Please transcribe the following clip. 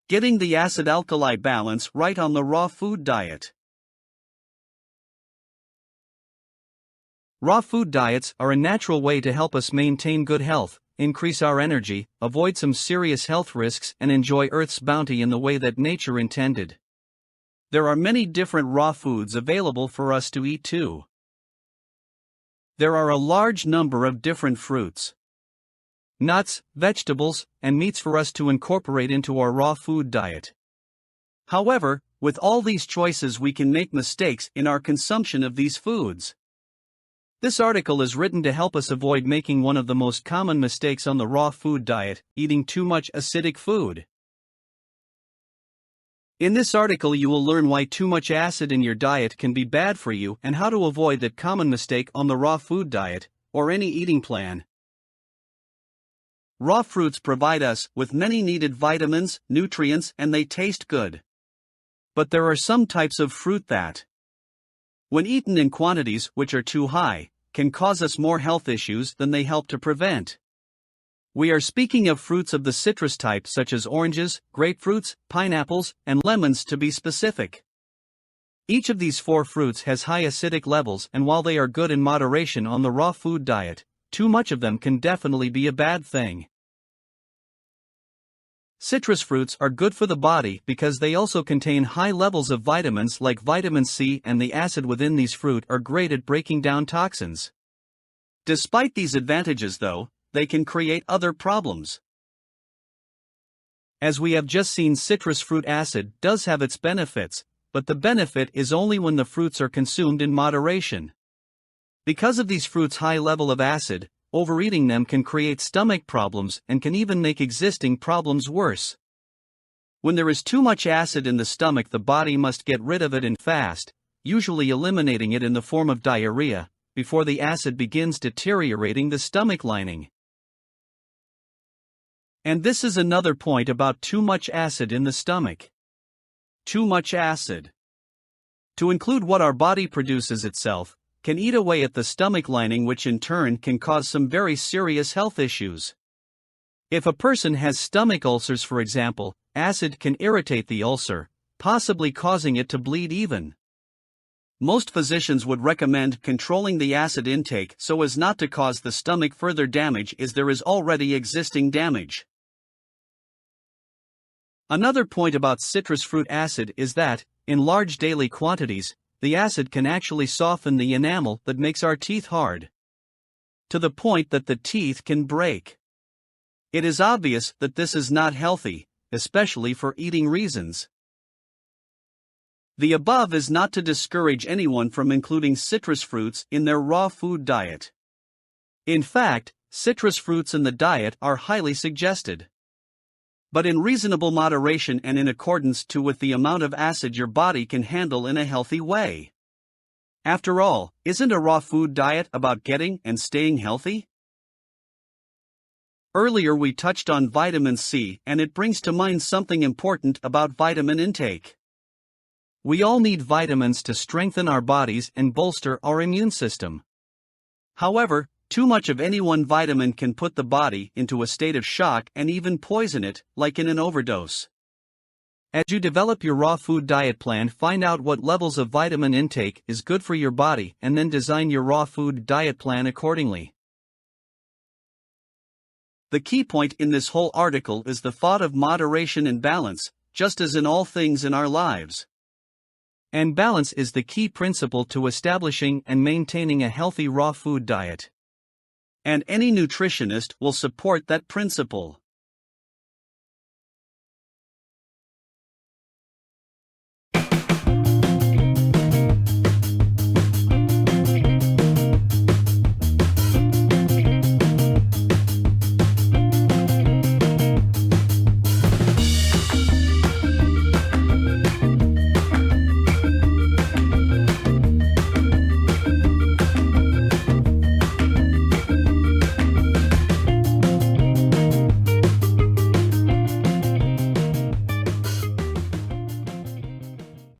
Getting the acid-alkali balance right on the raw food diet. Raw food diets are a natural way to help us maintain good health, increase our energy, avoid some serious health risks, and enjoy Earth's bounty in the way that nature intended. There are many different raw foods available for us to eat too. There are a large number of different fruits, nuts, vegetables, and meats for us to incorporate into our raw food diet. However, with all these choices, we can make mistakes in our consumption of these foods. This article is written to help us avoid making one of the most common mistakes on the raw food diet, eating too much acidic food. In this article, you will learn why too much acid in your diet can be bad for you and how to avoid that common mistake on the raw food diet, or any eating plan. Raw fruits provide us with many needed vitamins, nutrients, and they taste good. But there are some types of fruit that, when eaten in quantities which are too high, can cause us more health issues than they help to prevent. We are speaking of fruits of the citrus type such as oranges, grapefruits, pineapples, and lemons to be specific. Each of these 4 fruits has high acidic levels, and while they are good in moderation on the raw food diet, too much of them can definitely be a bad thing. Citrus fruits are good for the body because they also contain high levels of vitamins like vitamin C, and the acid within these fruit are great at breaking down toxins. Despite these advantages though, they can create other problems. As we have just seen, citrus fruit acid does have its benefits, but the benefit is only when the fruits are consumed in moderation. Because of these fruits' high level of acid, overeating them can create stomach problems and can even make existing problems worse. When there is too much acid in the stomach, the body must get rid of it in fast, usually eliminating it in the form of diarrhea, before the acid begins deteriorating the stomach lining. And this is another point about too much acid in the stomach. Too much acid, to include what our body produces itself, can eat away at the stomach lining, which in turn can cause some very serious health issues. If a person has stomach ulcers, for example, acid can irritate the ulcer, possibly causing it to bleed even. Most physicians would recommend controlling the acid intake so as not to cause the stomach further damage, as there is already existing damage. Another point about citrus fruit acid is that, in large daily quantities, the acid can actually soften the enamel that makes our teeth hard, to the point that the teeth can break. It is obvious that this is not healthy, especially for eating reasons. The above is not to discourage anyone from including citrus fruits in their raw food diet. In fact, citrus fruits in the diet are highly suggested, but in reasonable moderation and in accordance with the amount of acid your body can handle in a healthy way. After all, isn't a raw food diet about getting and staying healthy? Earlier we touched on vitamin C, and it brings to mind something important about vitamin intake. We all need vitamins to strengthen our bodies and bolster our immune system. However, too much of any one vitamin can put the body into a state of shock and even poison it, like in an overdose. As you develop your raw food diet plan, find out what levels of vitamin intake is good for your body and then design your raw food diet plan accordingly. The key point in this whole article is the thought of moderation and balance, just as in all things in our lives. And balance is the key principle to establishing and maintaining a healthy raw food diet. And any nutritionist will support that principle.